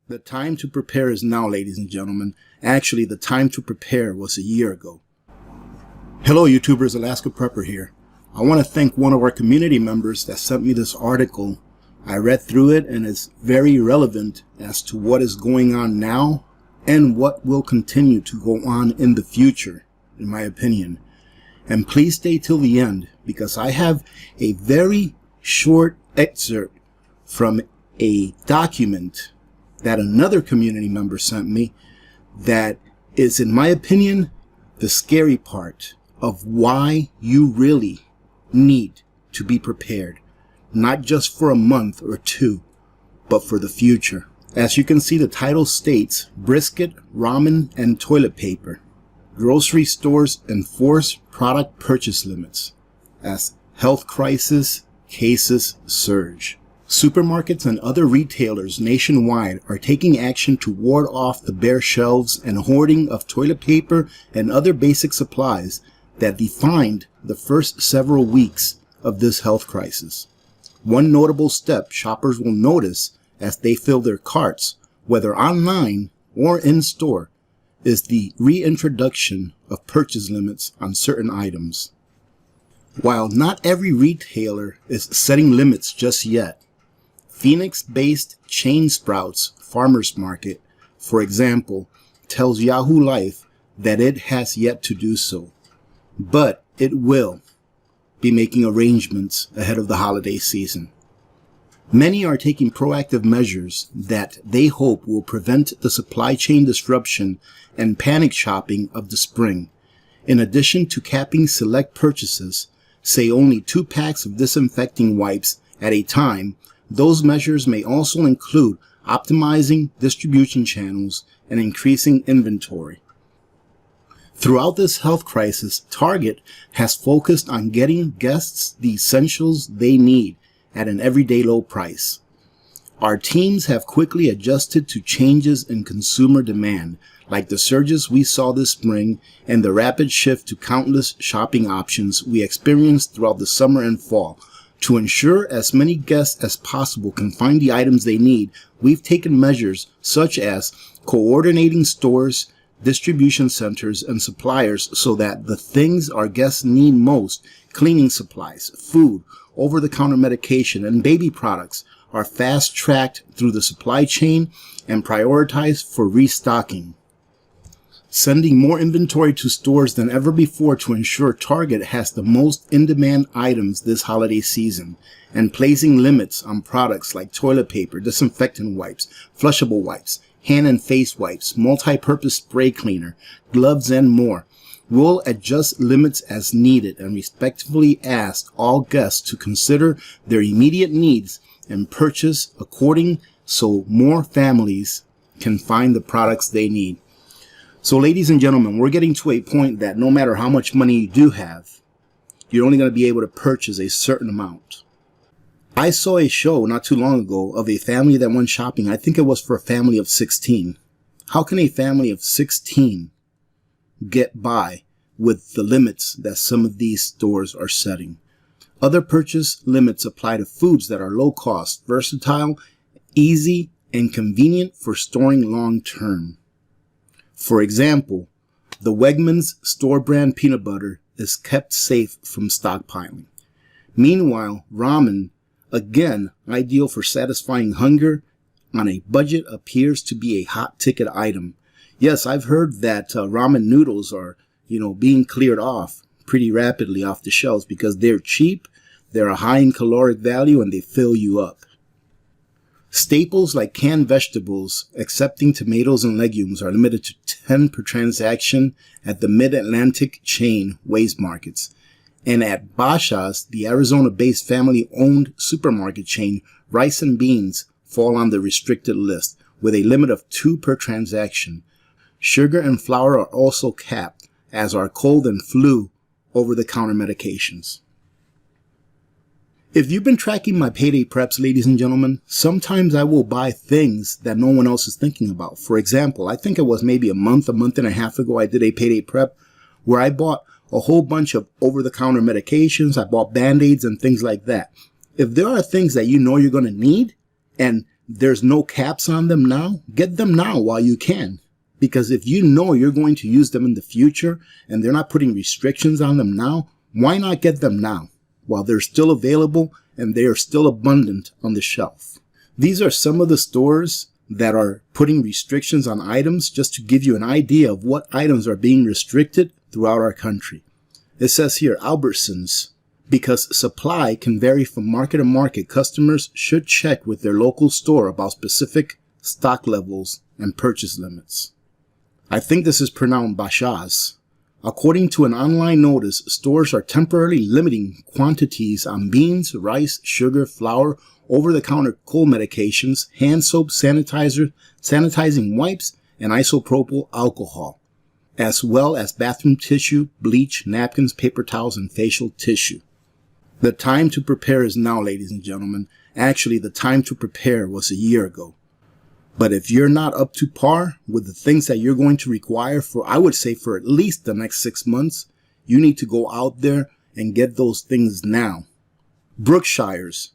The time to prepare is now, ladies and gentlemen. Actually, the time to prepare was a year ago. Hello, YouTubers, Alaska Prepper here. I want to thank one of our community members that sent me this article. I read through it and it's very relevant as to what is going on now and what will continue to go on in the future, in my opinion. And please stay till the end because I have a very short excerpt from a document that another community member sent me that is, in my opinion, the scary part of why you really need to be prepared, not just for a month or two, but for the future. As you can see, the title states, Brisket, Ramen, and Toilet Paper. Grocery stores enforce product purchase limits as health crisis cases surge. Supermarkets and other retailers nationwide are taking action to ward off the bare shelves and hoarding of toilet paper and other basic supplies that defined the first several weeks of this health crisis. One notable step shoppers will notice as they fill their carts, whether online or in store, is the reintroduction of purchase limits on certain items. While not every retailer is setting limits just yet, Phoenix-based Chain Sprouts Farmers Market, for example, tells Yahoo Life that it has yet to do so, but it will be making arrangements ahead of the holiday season. Many are taking proactive measures that they hope will prevent the supply chain disruption and panic shopping of the spring. In addition to capping select purchases, say only 2 packs of disinfecting wipes at a time, those measures may also include optimizing distribution channels and increasing inventory. Throughout this health crisis, Target has focused on getting guests the essentials they need at an everyday low price. Our teams have quickly adjusted to changes in consumer demand, like the surges we saw this spring and the rapid shift to countless shopping options we experienced throughout the summer and fall. To ensure as many guests as possible can find the items they need, we've taken measures such as coordinating stores, distribution centers, and suppliers so that the things our guests need most, cleaning supplies, food, over-the-counter medication, and baby products, are fast-tracked through the supply chain and prioritized for restocking. Sending more inventory to stores than ever before to ensure Target has the most in-demand items this holiday season, and placing limits on products like toilet paper, disinfectant wipes, flushable wipes, hand and face wipes, multi-purpose spray cleaner, gloves, and more. We'll adjust limits as needed and respectfully ask all guests to consider their immediate needs and purchase according so more families can find the products they need. So, ladies and gentlemen, we're getting to a point that no matter how much money you do have, you're only going to be able to purchase a certain amount. I saw a show not too long ago of a family that went shopping. I think it was for a family of 16. How can a family of 16 get by with the limits that some of these stores are setting? Other purchase limits apply to foods that are low cost, versatile, easy, and convenient for storing long term. For example, the Wegmans store brand peanut butter is kept safe from stockpiling. Meanwhile, ramen, again ideal for satisfying hunger on a budget, appears to be a hot ticket item. Yes, I've heard that ramen noodles are, being cleared off pretty rapidly off the shelves because they're cheap, they're a high in caloric value, and they fill you up. Staples like canned vegetables, excepting tomatoes and legumes, are limited to 10 per transaction at the Mid-Atlantic chain Waze Markets. And at Basha's, the Arizona-based family-owned supermarket chain, rice and beans fall on the restricted list with a limit of 2 per transaction. Sugar and flour are also capped, as are cold and flu over-the-counter medications. If you've been tracking my payday preps, ladies and gentlemen, sometimes I will buy things that no one else is thinking about. For example, I think it was maybe a month and a half ago, I did a payday prep where I bought a whole bunch of over-the-counter medications. I bought Band-Aids and things like that. If there are things that you know you're going to need and there's no caps on them now, get them now while you can. Because if you know you're going to use them in the future and they're not putting restrictions on them now, why not get them now while they're still available and they are still abundant on the shelf? These are some of the stores that are putting restrictions on items, just to give you an idea of what items are being restricted throughout our country. It says here, Albertsons. Because supply can vary from market to market, customers should check with their local store about specific stock levels and purchase limits. I think this is pronounced Bashaz. According to an online notice, stores are temporarily limiting quantities on beans, rice, sugar, flour, over-the-counter cold medications, hand soap, sanitizer, sanitizing wipes, and isopropyl alcohol, as well as bathroom tissue, bleach, napkins, paper towels, and facial tissue. The time to prepare is now, ladies and gentlemen. Actually, the time to prepare was a year ago. But if you're not up to par with the things that you're going to require for, I would say, for at least the next 6 months, you need to go out there and get those things now. Brookshire's,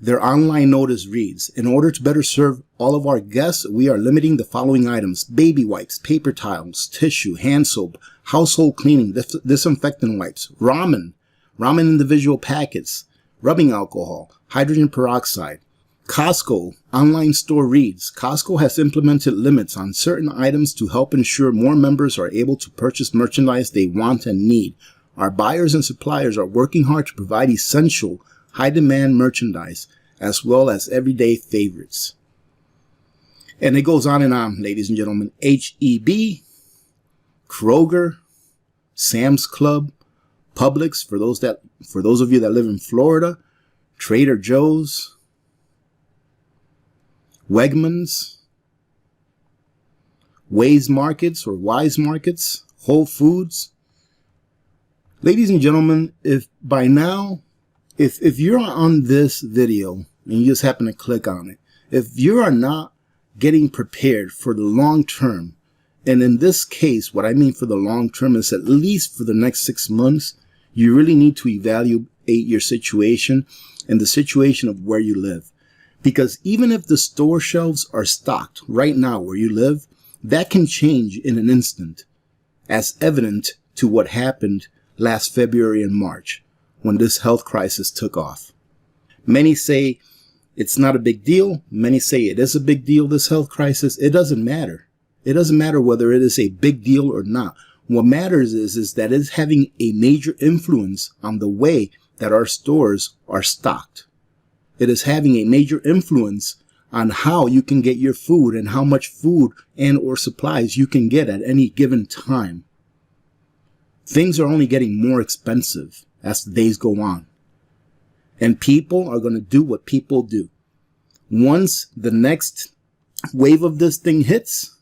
their online notice reads, in order to better serve all of our guests, we are limiting the following items: baby wipes, paper towels, tissue, hand soap, household cleaning, disinfectant wipes, ramen individual packets, rubbing alcohol, hydrogen peroxide. Costco online store reads, Costco has implemented limits on certain items to help ensure more members are able to purchase merchandise they want and need. Our buyers and suppliers are working hard to provide essential, high-demand merchandise, as well as everyday favorites. And it goes on and on, ladies and gentlemen. H-E-B, Kroger, Sam's Club, Publix, for those of you that live in Florida, Trader Joe's, Wegmans, Wise Markets, Whole Foods. Ladies and gentlemen, if by now, if you're on this video and you just happen to click on it, if you are not getting prepared for the long term, and in this case, what I mean for the long term is at least for the next 6 months, you really need to evaluate your situation and the situation of where you live. Because even if the store shelves are stocked right now where you live, that can change in an instant, as evident to what happened last February and March when this health crisis took off. Many say it's not a big deal. Many say it is a big deal, this health crisis. It doesn't matter. It doesn't matter whether it is a big deal or not. What matters is that it's having a major influence on the way that our stores are stocked. It is having a major influence on how you can get your food and how much food and or supplies you can get at any given time. Things are only getting more expensive as the days go on. And people are going to do what people do. Once the next wave of this thing hits,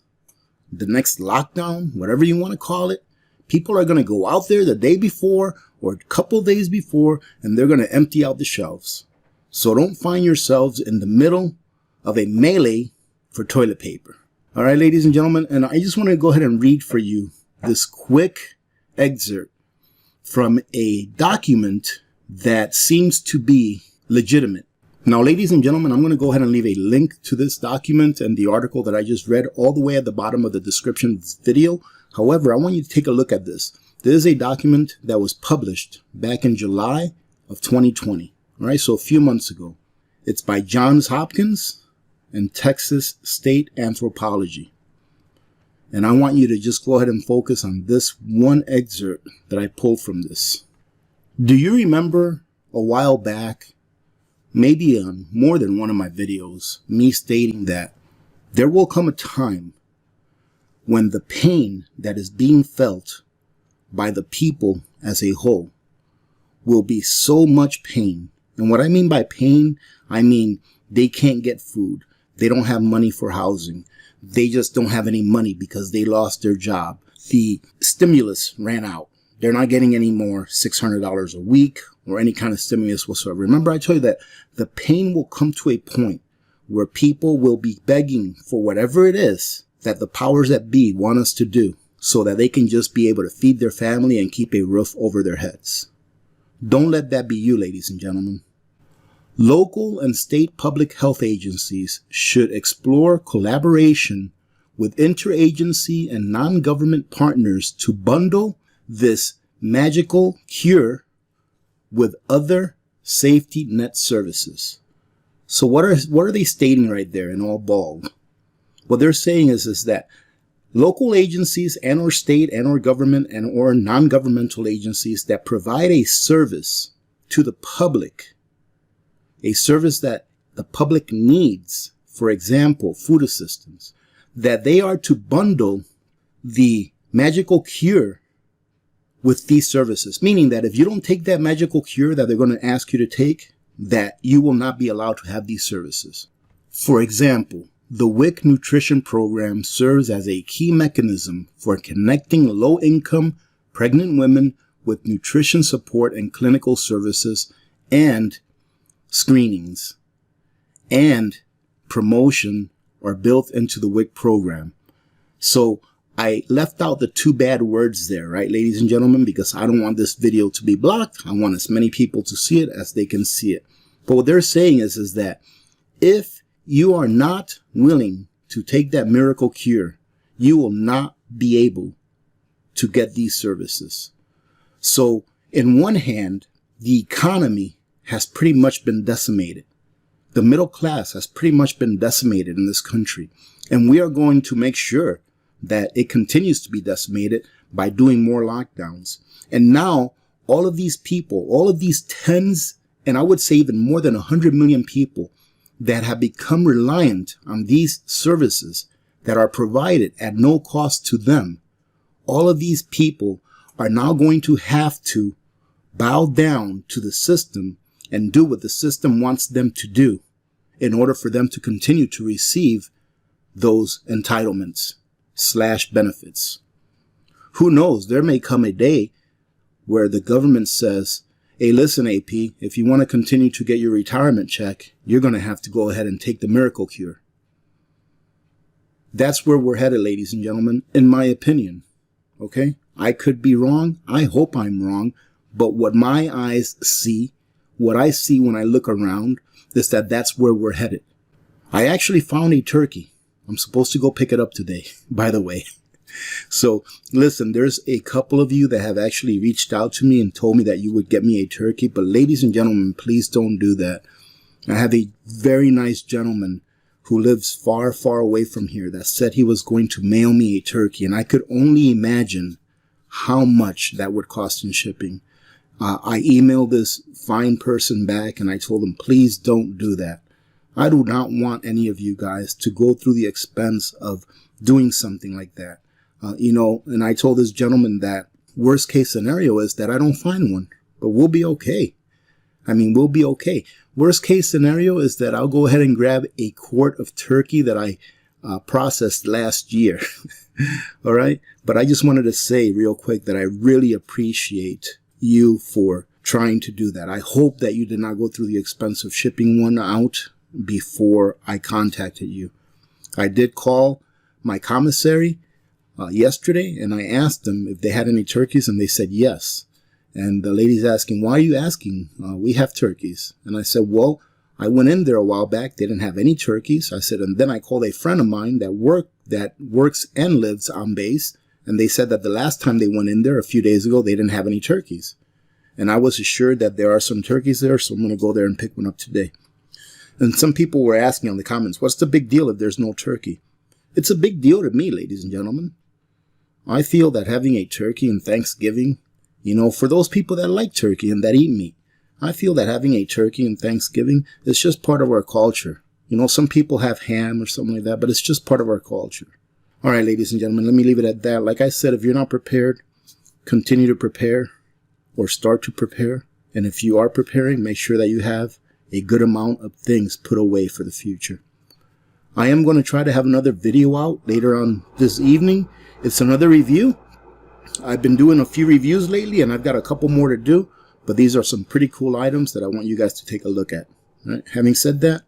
the next lockdown, whatever you want to call it, people are going to go out there the day before or a couple days before, and they're going to empty out the shelves. So don't find yourselves in the middle of a melee for toilet paper. All right, ladies and gentlemen, and I just want to go ahead and read for you this quick excerpt from a document that seems to be legitimate. Now, ladies and gentlemen, I'm going to go ahead and leave a link to this document and the article that I just read all the way at the bottom of the description of this video. However, I want you to take a look at this. This is a document that was published back in July of 2020. All right, so a few months ago. It's by Johns Hopkins and Texas State Anthropology. And I want you to just go ahead and focus on this one excerpt that I pulled from this. Do you remember a while back, maybe on more than one of my videos, me stating that there will come a time when the pain that is being felt by the people as a whole will be so much pain. And what I mean by pain, I mean they can't get food. They don't have money for housing. They just don't have any money because they lost their job. The stimulus ran out. They're not getting any more $600 a week or any kind of stimulus whatsoever. Remember, I told you that the pain will come to a point where people will be begging for whatever it is that the powers that be want us to do so that they can just be able to feed their family and keep a roof over their heads. Don't let that be you, ladies and gentlemen. Local and state public health agencies should explore collaboration with interagency and non-government partners to bundle this magical cure with other safety net services. So what are they stating right there in all bold? What they're saying is that local agencies and or state and or government and or non-governmental agencies that provide a service to the public, a service that the public needs, for example, food assistance, that they are to bundle the magical cure with these services. Meaning that if you don't take that magical cure that they're going to ask you to take, that you will not be allowed to have these services. For example, the WIC nutrition program serves as a key mechanism for connecting low-income pregnant women with nutrition support and clinical services and screenings, and promotion are built into the WIC program. So I left out the two bad words there, right, ladies and gentlemen, because I don't want this video to be blocked. I want as many people to see it as they can see it. But what they're saying is that if you are not willing to take that miracle cure, you will not be able to get these services. So in one hand, the economy has pretty much been decimated. The middle class has pretty much been decimated in this country. And we are going to make sure that it continues to be decimated by doing more lockdowns. And now all of these people, all of these tens, and I would say even more than 100 million people that have become reliant on these services that are provided at no cost to them, all of these people are now going to have to bow down to the system and do what the system wants them to do in order for them to continue to receive those entitlements / benefits. Who knows? There may come a day where the government says, hey, listen, AP, if you want to continue to get your retirement check, you're going to have to go ahead and take the miracle cure. That's where we're headed, ladies and gentlemen, in my opinion. Okay? I could be wrong. I hope I'm wrong. But what my eyes see, what I see when I look around, is that that's where we're headed. I actually found a turkey. I'm supposed to go pick it up today, by the way. So listen, there's a couple of you that have actually reached out to me and told me that you would get me a turkey. But ladies and gentlemen, please don't do that. I have a very nice gentleman who lives far, far away from here that said he was going to mail me a turkey. And I could only imagine how much that would cost in shipping. I emailed this fine person back and I told him, please don't do that. I do not want any of you guys to go through the expense of doing something like that. And I told this gentleman that worst case scenario is that I don't find one, but we'll be okay. I mean, we'll be okay. Worst case scenario is that I'll go ahead and grab a quart of turkey that I processed last year. All right. But I just wanted to say real quick that I really appreciate you for trying to do that. I hope that you did not go through the expense of shipping one out before I contacted you. I did call my commissary yesterday and I asked them if they had any turkeys and they said yes. And the lady's asking, why are you asking? We have turkeys. And I said, well, I went in there a while back. They didn't have any turkeys. I said, and then I called a friend of mine that works and lives on base. And they said that the last time they went in there a few days ago, they didn't have any turkeys. And I was assured that there are some turkeys there. So I'm going to go there and pick one up today. And some people were asking on the comments, what's the big deal if there's no turkey? It's a big deal to me, ladies and gentlemen. I feel that having a turkey in Thanksgiving, for those people that like turkey and that eat meat, I feel that having a turkey in Thanksgiving is just part of our culture. Some people have ham or something like that, but it's just part of our culture. All right, ladies and gentlemen, let me leave it at that. Like I said, if you're not prepared, continue to prepare or start to prepare. And if you are preparing, make sure that you have a good amount of things put away for the future. I am going to try to have another video out later on this evening. It's another review. I've been doing a few reviews lately and I've got a couple more to do, but these are some pretty cool items that I want you guys to take a look at. All right. Having said that,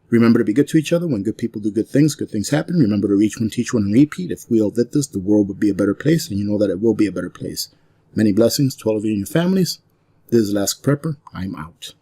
remember to be good to each other. When good people do good things happen. Remember to reach one, teach one, and repeat. If we all did this, the world would be a better place, and you know that it will be a better place. Many blessings to all of you and your families. This is Alaska Prepper. I'm out.